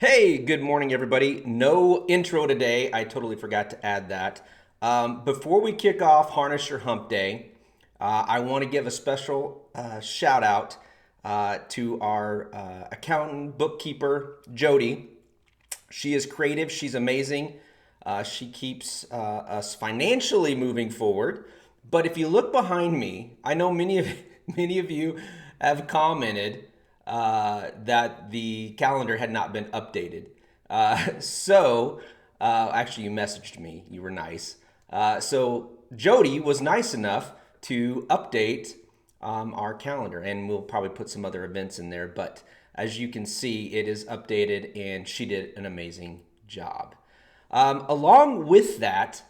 Hey, good morning, everybody. No intro today. I totally forgot to add that. Before we kick off Harness Your Hump Day, I want to give a special shout out to our accountant, bookkeeper, Jody. She is creative. She's amazing. She keeps us financially moving forward. But if you look behind me, I know many of many of you have commented that the calendar had not been updated. Actually, you messaged me. You were nice. So Jody was nice enough to update our calendar, and we'll probably put some other events in there. But as you can see, it is updated, and she did an amazing job. Along with that,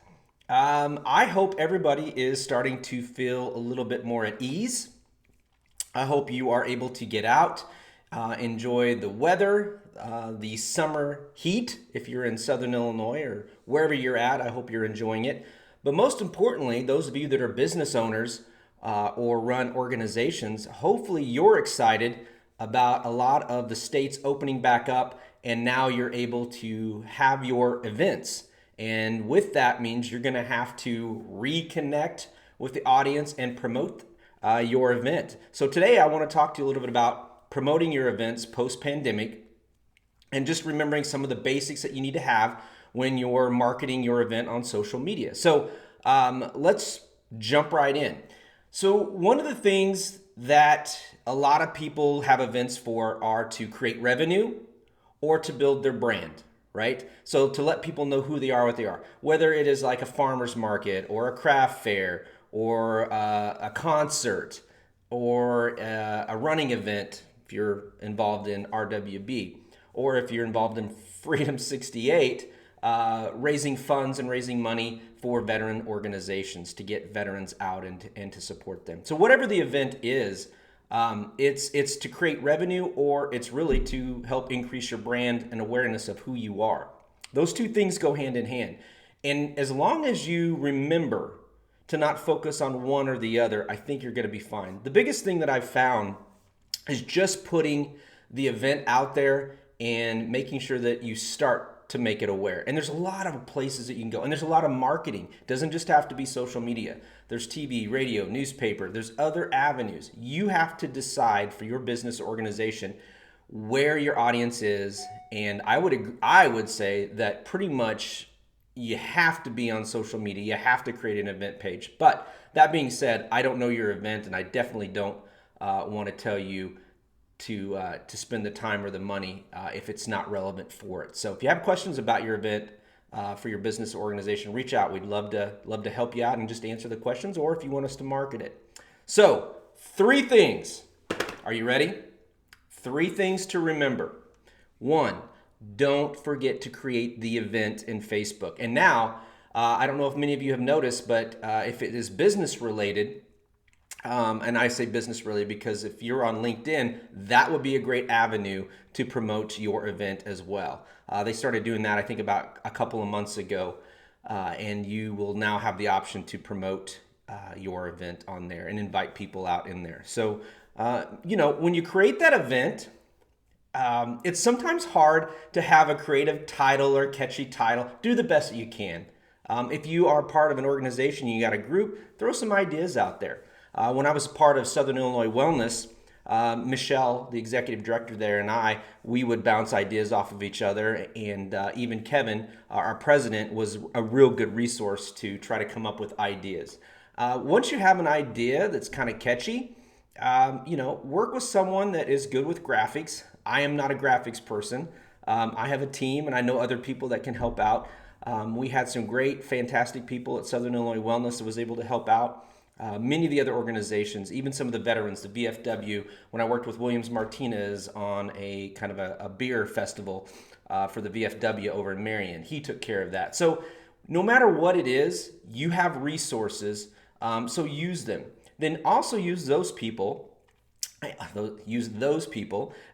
I hope everybody is starting to feel a little bit more at ease. I hope you are able to get out, enjoy the weather, the summer heat. If you're in Southern Illinois or wherever you're at, I hope you're enjoying it. But most importantly, those of you that are business owners or run organizations, hopefully you're excited about a lot of the states opening back up, and now you're able to have your events. And with that means you're going to have to reconnect with the audience and promote your event. So today I want to talk to you a little bit about promoting your events post-pandemic and just remembering some of the basics that you need to have when you're marketing your event on social media. So let's jump right in. So one of the things that a lot of people have events for are to create revenue or to build their brand, right? So to let people know who they are, what they are, whether it is like a farmer's market or a craft fair or a concert or a running event if you're involved in RWB, or if you're involved in Freedom 68, raising funds and raising money for veteran organizations to get veterans out and to support them. So whatever the event is, it's to create revenue, or it's really to help increase your brand and awareness of who you are. Those two things go hand in hand. And as long as you remember to not focus on one or the other, I think you're going to be fine. The biggest thing that I've found is just putting the event out there and making sure that you start to make it aware. And there's a lot of places that you can go, and there's a lot of marketing. It doesn't just have to be social media. There's TV, radio, newspaper. There's other avenues. You have to decide for your business or organization where your audience is, and I would say that pretty much you have to be on social media. You have to create an event page. But that being said, I don't know your event, and I definitely don't want to tell you to spend the time or the money if it's not relevant for it. So if you have questions about your event for your business or organization, reach out. We'd love to help you out and just answer the questions, or if you want us to market it. So 3 things. Are you ready? 3 things to remember. 1, don't forget to create the event in Facebook. And now, I don't know if many of you have noticed, but if it is business related, and I say business related because if you're on LinkedIn, that would be a great avenue to promote your event as well. They started doing that, I think, about a couple of months ago, and you will now have the option to promote your event on there and invite people out in there. So, when you create that event, it's sometimes hard to have a creative title or catchy title. Do the best that you can. If you are part of an organization, you got a group, throw some ideas out there. When I was part of Southern Illinois Wellness, Michelle, the executive director there, and we would bounce ideas off of each other. And even Kevin, our president, was a real good resource to try to come up with ideas. Once you have an idea that's kind of catchy, work with someone that is good with graphics. I am not a graphics person. I have a team, and I know other people that can help out. We had some great, fantastic people at Southern Illinois Wellness that was able to help out. Many of the other organizations, even some of the veterans, the VFW, when I worked with Williams Martinez on a kind of a beer festival for the VFW over in Marion, he took care of that. So no matter what it is, you have resources, so use them. Then also use those people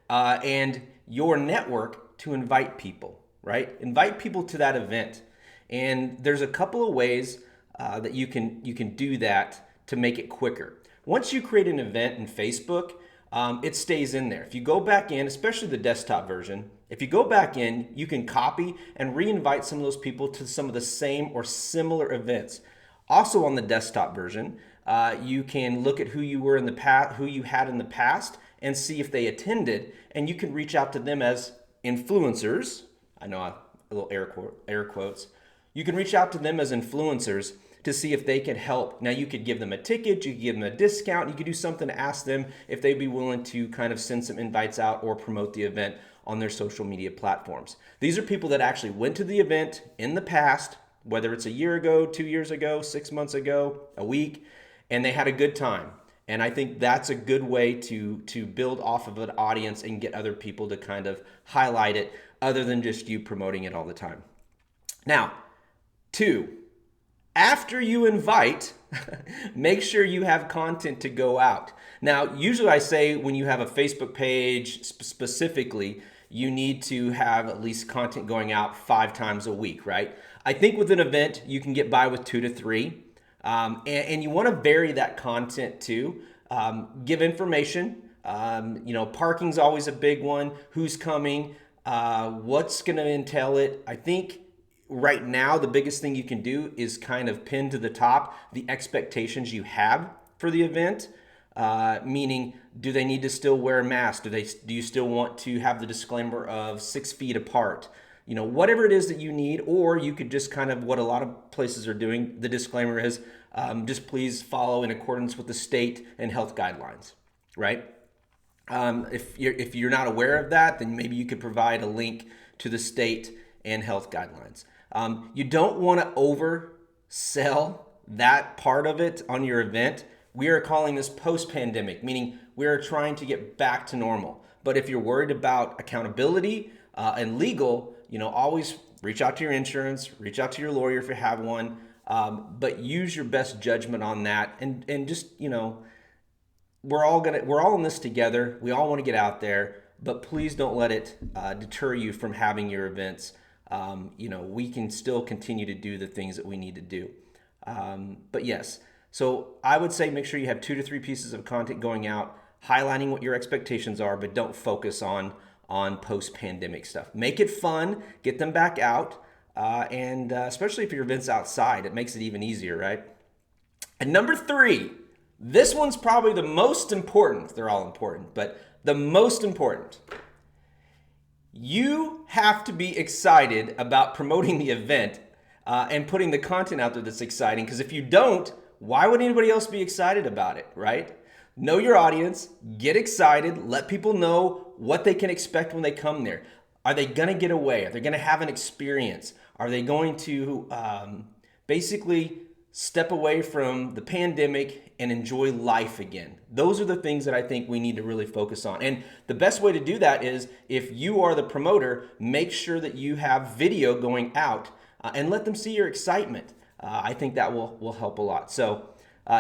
and your network to invite people, right? Invite people to that event. And there's a couple of ways that you can do that to make it quicker. Once you create an event in Facebook, it stays in there. If you go back in, especially the desktop version, if you go back in, you can copy and re-invite some of those people to some of the same or similar events. Also on the desktop version, you can look at who you were in the past, who you had in the past, and see if they attended, and you can reach out to them as influencers. I know a little air quotes. You can reach out to them as influencers to see if they can help. Now, you could give them a ticket, you could give them a discount, you could do something to ask them if they'd be willing to kind of send some invites out or promote the event on their social media platforms. These are people that actually went to the event in the past, whether it's a year ago, 2 years ago, 6 months ago, a week, and they had a good time. And I think that's a good way to build off of an audience and get other people to kind of highlight it other than just you promoting it all the time. Now, 2, after you invite, make sure you have content to go out. Now, usually I say when you have a Facebook page specifically, you need to have at least content going out 5 times a week, right? I think with an event, you can get by with 2 to 3. And you want to vary that content too. Give information. Parking's always a big one. Who's coming? What's going to entail it? I think right now the biggest thing you can do is kind of pin to the top the expectations you have for the event. Meaning, do they need to still wear a mask? Do you still want to have the disclaimer of 6 feet apart? Whatever it is that you need, or you could just kind of, what a lot of places are doing, the disclaimer is just please follow in accordance with the state and health guidelines, right? If you're not aware of that, then maybe you could provide a link to the state and health guidelines. You don't want to oversell that part of it on your event. We are calling this post-pandemic, meaning we are trying to get back to normal. But if you're worried about accountability and legal, always reach out to your insurance, reach out to your lawyer if you have one, but use your best judgment on that. And just, we're all in this together. We all want to get out there, but please don't let it deter you from having your events. We can still continue to do the things that we need to do. But yes, so I would say make sure you have 2 to 3 pieces of content going out, highlighting what your expectations are, but don't focus on post-pandemic stuff. Make it fun, get them back out, and especially if your event's outside, it makes it even easier, right? And number 3, this one's probably the most important. They're all important, but the most important. You have to be excited about promoting the event and putting the content out there that's exciting, because if you don't, why would anybody else be excited about it, right? Know your audience, get excited, let people know what they can expect when they come there. Are they going to get away? Are they going to have an experience? Are they going to basically step away from the pandemic and enjoy life again? Those are the things that I think we need to really focus on. And the best way to do that is, if you are the promoter, make sure that you have video going out and let them see your excitement. I think that will help a lot. So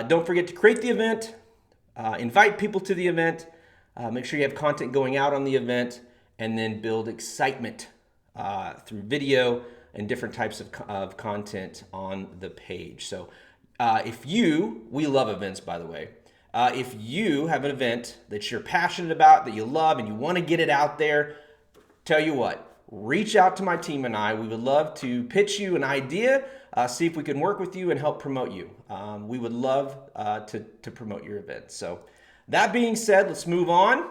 don't forget to create the event, invite people to the event, make sure you have content going out on the event, and then build excitement through video and different types of content on the page. So we love events, by the way. If you have an event that you're passionate about, that you love, and you want to get it out there, tell you what, reach out to my team and I. We would love to pitch you an idea, see if we can work with you and help promote you. We would love to promote your event. So that being said, let's move on.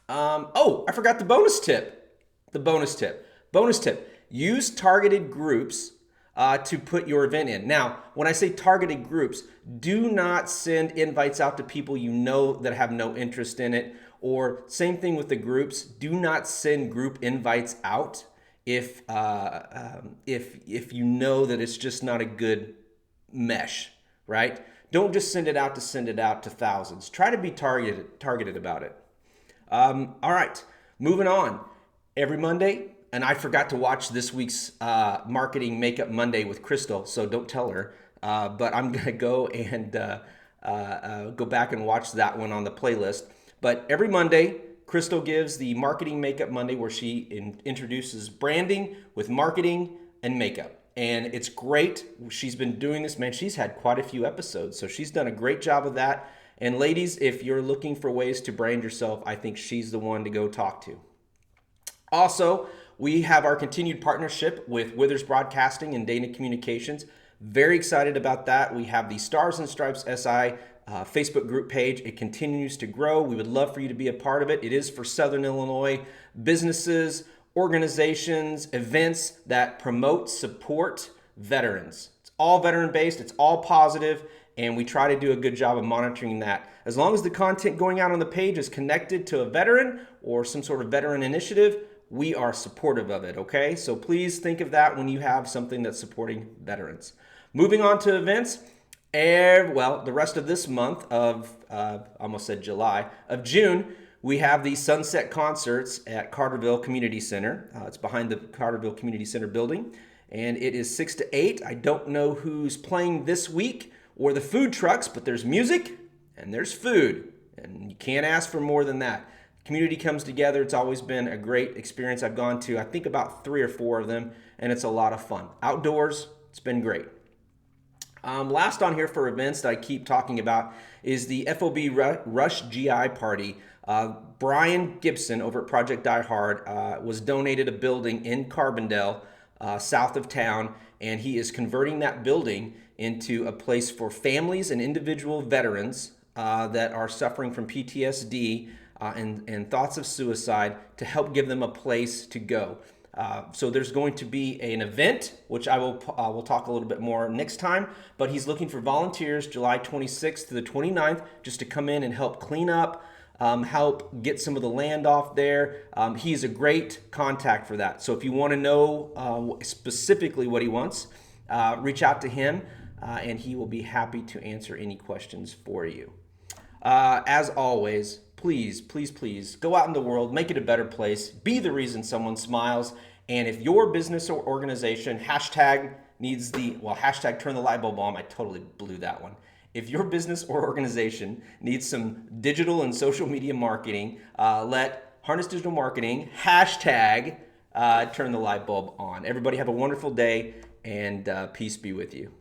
I forgot the bonus tip. Bonus tip. Use targeted groups to put your event in. Now, when I say targeted groups, do not send invites out to people you know that have no interest in it. Or same thing with the groups. Do not send group invites out if you know that it's just not a good mesh, right? Don't just send it out to thousands. Try to be targeted about it. All right, moving on. Every Monday, and I forgot to watch this week's Marketing Makeup Monday with Crystal, so don't tell her. But I'm gonna go and go back and watch that one on the playlist. But every Monday, Crystal gives the Marketing Makeup Monday, where she introduces branding with marketing and makeup. And it's great. She's been doing this, man. She's had quite a few episodes, so she's done a great job of that. And ladies, if you're looking for ways to brand yourself, I think she's the one to go talk to. Also, we have our continued partnership with Withers Broadcasting and Dana Communications. Very excited about that. We have the Stars and Stripes SI Facebook group page. It continues to grow. We would love for you to be a part of it. It is for Southern Illinois businesses, organizations, events that promote, support veterans. It's all veteran based, it's all positive, and we try to do a good job of monitoring that. As long as the content going out on the page is connected to a veteran or some sort of veteran initiative, we are supportive of it, okay? So please think of that when you have something that's supporting veterans. Moving on to events, the rest of this month of, almost said July, of June, we have the Sunset Concerts at Carterville Community Center. It's behind the Carterville Community Center building, and it is 6 to 8. I don't know who's playing this week or the food trucks, but there's music and there's food, and you can't ask for more than that. Community comes together. It's always been a great experience. I've gone to, I think, about 3 or 4 of them, and it's a lot of fun. Outdoors, it's been great. Last on here for events that I keep talking about is the FOB Rush GI Party. Brian Gibson over at Project Die Hard was donated a building in Carbondale, south of town, and he is converting that building into a place for families and individual veterans that are suffering from PTSD and thoughts of suicide, to help give them a place to go. So there's going to be an event, which we'll talk a little bit more next time, but he's looking for volunteers July 26th to the 29th just to come in and help clean up, help get some of the land off there. He's a great contact for that. So if you want to know specifically what he wants, reach out to him and he will be happy to answer any questions for you. As always, please, please, please go out in the world, make it a better place, be the reason someone smiles. And if your business or organization, hashtag turn the light bulb on, I totally blew that one. If your business or organization needs some digital and social media marketing, let Harness Digital Marketing, hashtag turn the light bulb on. Everybody have a wonderful day, and peace be with you.